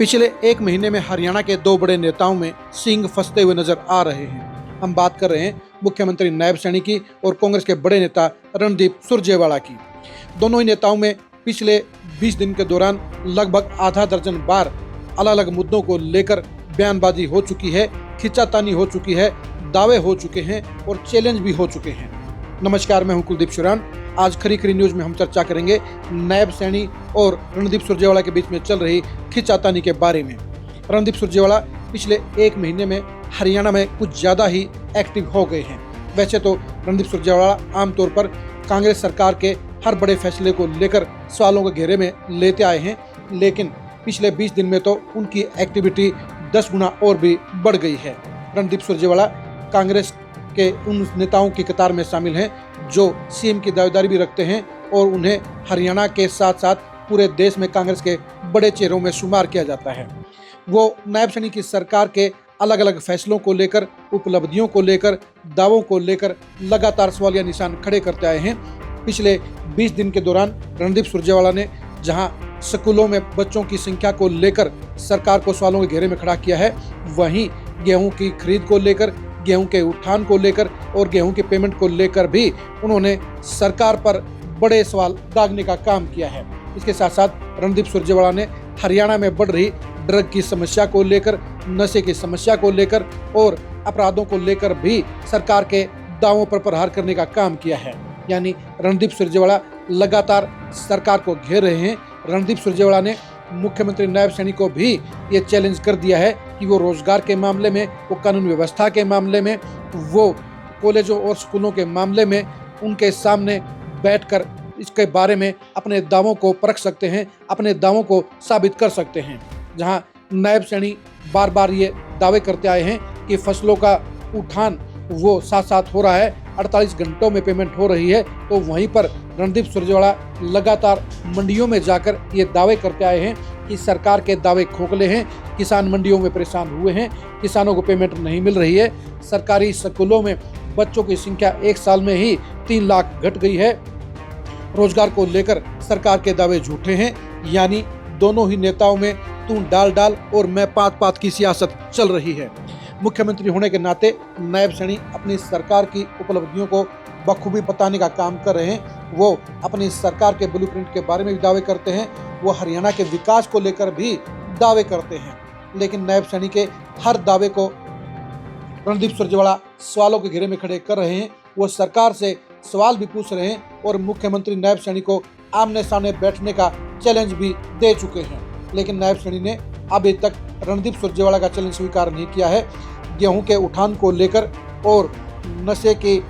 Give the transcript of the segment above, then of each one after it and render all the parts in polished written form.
पिछले एक महीने में हरियाणा के दो बड़े नेताओं में सींग फंसते हुए नजर आ रहे हैं। हम बात कर रहे हैं मुख्यमंत्री नायब सैनी की और कांग्रेस के बड़े नेता रणदीप सुरजेवाला की। दोनों ही नेताओं में पिछले 20 दिन के दौरान लगभग आधा दर्जन बार अलग अलग मुद्दों को लेकर बयानबाजी हो चुकी है, खींचातानी हो चुकी है, दावे हो चुके हैं और चैलेंज भी हो चुके हैं। नमस्कार, मैं हूं कुलदीप शुरान। आज खरी खरी न्यूज में हम चर्चा करेंगे नायब सैनी और रणदीप सुरजेवाला के बीच में चल रही खींचातानी के बारे में। रणदीप सुरजेवाला पिछले एक महीने में हरियाणा में कुछ ज़्यादा ही एक्टिव हो गए हैं। वैसे तो रणदीप सुरजेवाला आमतौर पर कांग्रेस सरकार के हर बड़े फैसले को लेकर सवालों के घेरे में लेते आए हैं, लेकिन पिछले 20 दिन में तो उनकी एक्टिविटी 10 गुना और भी बढ़ गई है। रणदीप सुरजेवाला कांग्रेस के उन नेताओं की कतार में शामिल हैं जो सीएम की दावेदारी भी रखते हैं और उन्हें हरियाणा के साथ साथ पूरे देश में कांग्रेस के बड़े चेहरों में शुमार किया जाता है। वो नायब सैनी की सरकार के अलग अलग फैसलों को लेकर, उपलब्धियों को लेकर, दावों को लेकर लगातार सवालिया निशान खड़े करते आए हैं। पिछले 20 दिन के दौरान रणदीप सुरजेवाला ने जहां स्कूलों में बच्चों की संख्या को लेकर सरकार को सवालों के घेरे में खड़ा किया है, वहीं गेहूं की खरीद को लेकर, गेहूं के उठान को लेकर और गेहूं के पेमेंट को लेकर भी उन्होंने सरकार पर बड़े सवाल दागने का काम किया है। इसके साथ साथ रणदीप सुरजेवाला ने हरियाणा में बढ़ रही ड्रग की समस्या को लेकर, नशे की समस्या को लेकर और अपराधों को लेकर भी सरकार के दावों पर प्रहार करने का काम किया है। यानी रणदीप सुरजेवाला लगातार सरकार को घेर रहे हैं। रणदीप सुरजेवाला ने मुख्यमंत्री नायब सैनी को भी ये चैलेंज कर दिया है कि वो रोजगार के मामले में, वो कानून व्यवस्था के मामले में, वो कॉलेजों और स्कूलों के मामले में उनके सामने बैठकर इसके बारे में अपने दावों को परख सकते हैं, अपने दावों को साबित कर सकते हैं। जहां नायब सैनी बार बार ये दावे करते आए हैं कि फसलों का उठान वो साथ साथ हो रहा है, 48 घंटों में पेमेंट हो रही है, तो वहीं पर रणदीप सुरजेवाला लगातार मंडियों में जाकर ये दावे करते आए हैं कि सरकार के दावे खोखले हैं, किसान मंडियों में परेशान हुए हैं, किसानों को पेमेंट नहीं मिल रही है, सरकारी स्कूलों में बच्चों की संख्या एक साल में ही 3 लाख घट गई है, रोजगार को लेकर सरकार के दावे झूठे हैं। यानी दोनों ही नेताओं में तू डाल और मैं पात की सियासत चल रही है। मुख्यमंत्री होने के नाते नायब सैनी अपनी सरकार की उपलब्धियों को बखूबी बताने का काम कर रहे हैं। वो अपनी सरकार के ब्लूप्रिंट के बारे में भी दावे करते हैं, वो हरियाणा के विकास को लेकर भी दावे करते हैं, लेकिन नायब सैनी के हर दावे को रणदीप सुरजेवाला सवालों के घेरे में खड़े कर रहे हैं। वो सरकार से सवाल भी पूछ रहे हैं और मुख्यमंत्री नायब सैनी को आमने सामने बैठने का चैलेंज भी दे चुके हैं, लेकिन नायब सैनी ने अभी तक रणदीप सुरजेवाला का चैलेंज स्वीकार नहीं किया है। गेहूं के उठान को लेकर और नशे के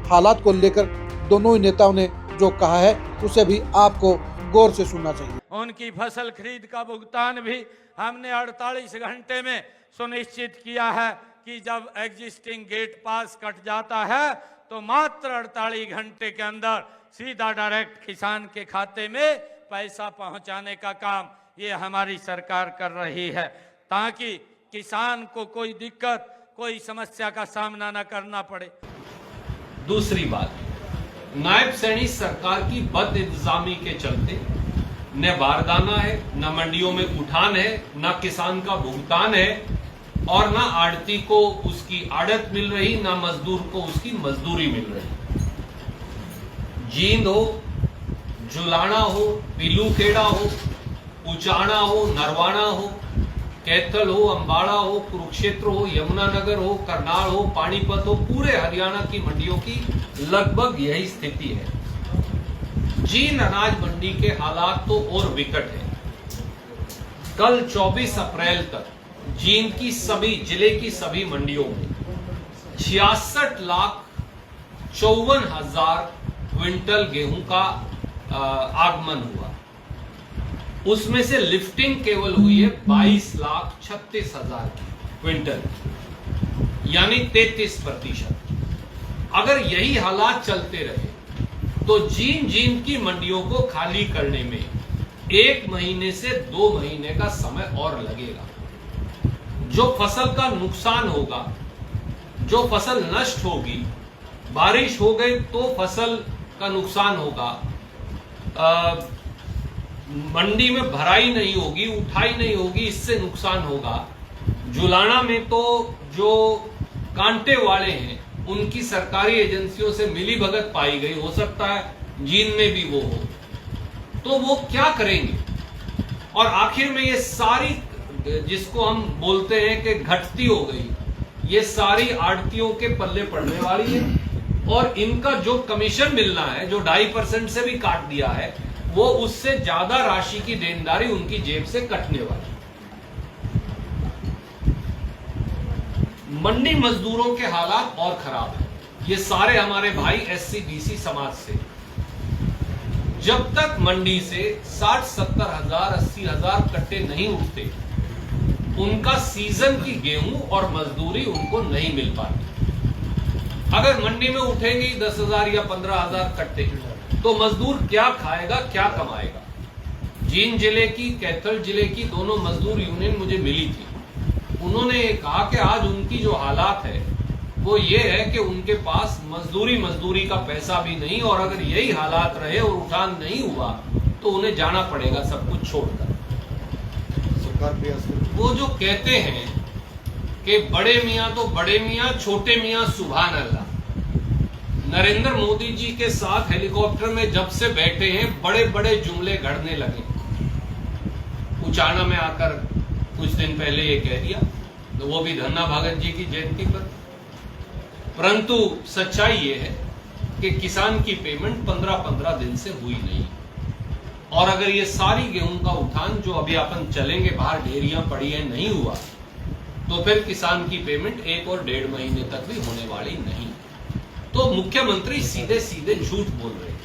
हालात को लेकर दोनों ही नेताओं ने जो कहा है उसे भी आपको गौर से सुनना चाहिए। उनकी फसल खरीद का भुगतान भी हमने 48 घंटे में सुनिश्चित किया है कि जब एग्जिस्टिंग गेट पास कट जाता है तो मात्र 48 घंटे के अंदर सीधा डायरेक्ट किसान के खाते में पैसा पहुंचाने का काम ये हमारी सरकार कर रही है, ताकि किसान को कोई दिक्कत, कोई समस्या का सामना न करना पड़े। दूसरी बात, नायब सैनी सरकार की बद इंतजामी के चलते न बारदाना है, न मंडियों में उठान है, न किसान का भुगतान है और न आड़ती को उसकी आड़त मिल रही, न मजदूर को उसकी मजदूरी मिल रही। जींद हो, जुलाना हो, पीलूखेड़ा हो, उचाना हो, नरवाना हो, कैथल हो, अंबाड़ा हो, कुरुक्षेत्र हो, यमुनानगर हो, करनाल हो, पानीपत हो, पूरे हरियाणा की मंडियों की लगभग यही स्थिति है। जींद अनाज मंडी के हालात तो और विकट है। कल 24 अप्रैल तक जींद की सभी जिले की सभी मंडियों में 66,54,000 क्विंटल गेहूं का आगमन हुआ। उसमें से लिफ्टिंग केवल हुई है 22,36,000 क्विंटल, यानी 33%। अगर यही हालात चलते रहे तो जींद की मंडियों को खाली करने में 1 महीने से 2 महीने का समय और लगेगा। जो फसल का नुकसान होगा, जो फसल नष्ट होगी, बारिश हो गई तो फसल का नुकसान होगा, मंडी में भराई नहीं होगी, उठाई नहीं होगी, इससे नुकसान होगा। जुलाना में तो जो कांटे वाले हैं उनकी सरकारी एजेंसियों से मिलीभगत पाई गई, हो सकता है जींद में भी वो हो, तो वो क्या करेंगे? और आखिर में ये सारी, जिसको हम बोलते हैं कि घटती हो गई, ये सारी आड़तियों के पल्ले पड़ने वाली है और इनका जो कमीशन मिलना है, जो 2.5% से भी काट दिया है, वो उससे ज्यादा राशि की देनदारी उनकी जेब से कटने वाली। मंडी मजदूरों के हालात और खराब है। ये सारे हमारे भाई SC BC समाज से, जब तक मंडी से 60-70 हजार 80 हजार कट्टे नहीं उठते, उनका सीजन की गेहूं और मजदूरी उनको नहीं मिल पाती। अगर मंडी में उठेंगे 10,000 या 15,000 कट्टे, तो मजदूर क्या खाएगा, क्या कमाएगा? जींद जिले की, कैथल जिले की दोनों मजदूर यूनियन मुझे मिली थी। उन्होंने कहा कि आज उनकी जो हालात है वो ये है कि उनके पास मजदूरी का पैसा भी नहीं, और अगर यही हालात रहे और उठान नहीं हुआ तो उन्हें जाना पड़ेगा सब कुछ छोड़कर। वो जो कहते हैं कि बड़े मियां तो बड़े मियां, छोटे मियां सुभान अल्लाह। नरेंद्र मोदी जी के साथ हेलीकॉप्टर में जब से बैठे हैं, बड़े बड़े जुमले गढ़ने लगे। उचाना में आकर कुछ दिन पहले ये कह दिया, तो वो भी धन्ना भगत जी की जयंती पर। परंतु सच्चाई ये है कि किसान की पेमेंट 15-15 दिन से हुई नहीं, और अगर ये सारी गेहूं का उठान जो अभी अपन चलेंगे, बाहर ढेरियां पड़ी है, नहीं हुआ, तो फिर किसान की पेमेंट 1 और 1.5 महीने तक भी होने वाली नहीं। तो मुख्यमंत्री सीधे सीधे झूठ बोल रहे हैं।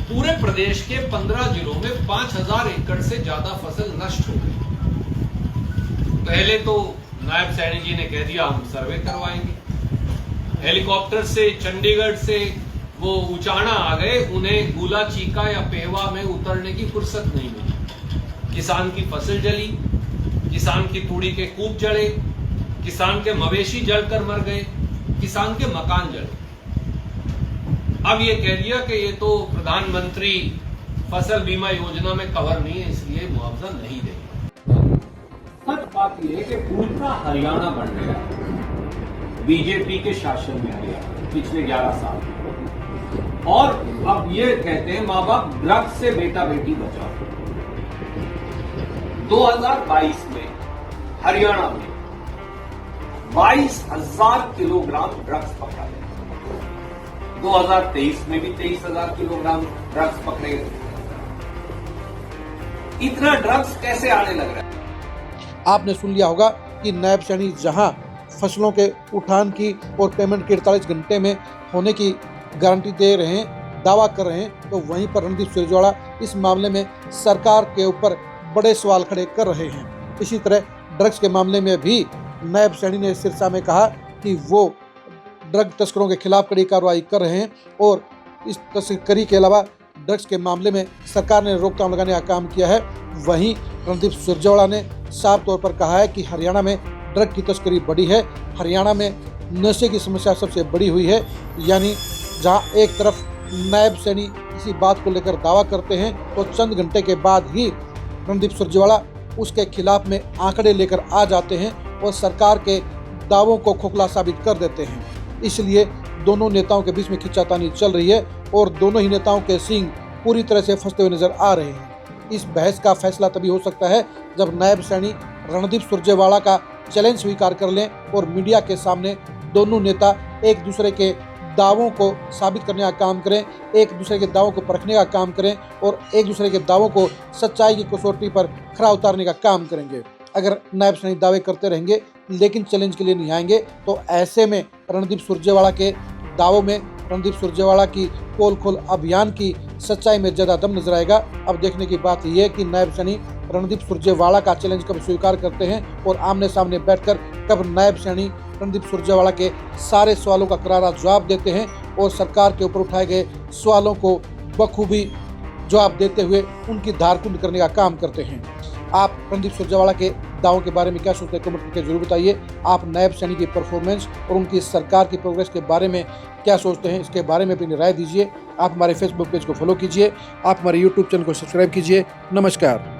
पूरे प्रदेश के 15 जिलों में 5,000 एकड़ से ज्यादा फसल नष्ट हो गई। पहले तो नायब सैनी जी ने कह दिया हम सर्वे करवाएंगे। हेलीकॉप्टर से चंडीगढ़ से वो उचाना आ गए, उन्हें गुला चीका या पेहवा में उतरने की फुर्सत नहीं मिली। किसान की फसल जली, किसान की तूड़ी के कूप जले, किसान के मवेशी जलकर मर गए, किसान के मकान जले। अब ये कह दिया कि ये तो प्रधानमंत्री फसल बीमा योजना में कवर नहीं है, इसलिए मुआवजा नहीं देंगे। सच बात यह है कि पूरा हरियाणा बन गया बीजेपी के शासन में हरियाणा पिछले 11 साल, और अब ये कहते हैं माँ बाप ड्रग्स से बेटा बेटी बचाओ। 2022 में हरियाणा में 22,000 किलोग्राम ड्रग्स पकड़ा गया। 2023 में भी 23,000 किलोग्राम ड्रग्स पकड़े गए। इतना ड्रग्स कैसे आने लग रहा है? आपने सुन लिया होगा कि नायब सैनी जहां फसलों के उठान की और पेमेंट के 48 घंटे में होने की गारंटी दे रहे हैं, दावा कर रहे हैं, तो वहीं पर रणदीप सुरजेवाला इस मामले में सरकार के ऊपर बड़े सवाल खड़े कर रहे हैं। इसी तरह ड्रग्स के मामले में भी नायब सैनी ने सिरसा में कहा कि वो ड्रग तस्करों के खिलाफ कड़ी कार्रवाई कर रहे हैं, और इस तस्करी के अलावा ड्रग्स के मामले में सरकार ने रोकथाम लगाने का काम किया है। वहीं रणदीप सुरजेवाला ने साफ तौर पर कहा है कि हरियाणा में ड्रग की तस्करी बढ़ी है, हरियाणा में नशे की समस्या सबसे बड़ी हुई है। यानी जहां एक तरफ नायब सैनी किसी बात को लेकर दावा करते हैं, तो चंद घंटे के बाद ही रणदीप सुरजेवाला उसके खिलाफ में आंकड़े लेकर आ जाते हैं और सरकार के दावों को खोखला साबित कर देते हैं। इसलिए दोनों नेताओं के बीच में खींचातानी चल रही है और दोनों ही नेताओं के सींग पूरी तरह से फंसते हुए नजर आ रहे हैं। इस बहस का फैसला तभी हो सकता है जब नायब सैनी रणदीप सुरजेवाला का चैलेंज स्वीकार कर लें और मीडिया के सामने दोनों नेता एक दूसरे के दावों को साबित करने का काम करें, एक दूसरे के दावों को परखने का काम करें और एक दूसरे के दावों को सच्चाई की कसौटी पर खरा उतारने का काम करेंगे। अगर नायब सैनी दावे करते रहेंगे लेकिन चैलेंज के लिए नहीं आएंगे, तो ऐसे में रणदीप सुरजेवाला के दावों में, रणदीप सुरजेवाला की पोल खोल अभियान की सच्चाई में ज़्यादा दम नजर आएगा। अब देखने की बात यह है कि नायब सैनी रणदीप सुरजेवाला का चैलेंज कब स्वीकार करते हैं और आमने सामने बैठकर कब नायब सैनी रणदीप सुरजेवाला के सारे सवालों का करारा जवाब देते हैं और सरकार के ऊपर उठाए गए सवालों को बखूबी जवाब देते हुए उनकी धार कुंद करने का काम करते हैं। आप रणदीप सुरजेवाला के दावों के बारे में क्या सोचते हैं कमेंट करके जरूर बताइए। आप नायब सैनी की परफॉर्मेंस और उनकी सरकार की प्रोग्रेस के बारे में क्या सोचते हैं, इसके बारे में अपनी राय दीजिए। आप हमारे फेसबुक पेज को फॉलो कीजिए, आप हमारे यूट्यूब चैनल को सब्सक्राइब कीजिए। नमस्कार।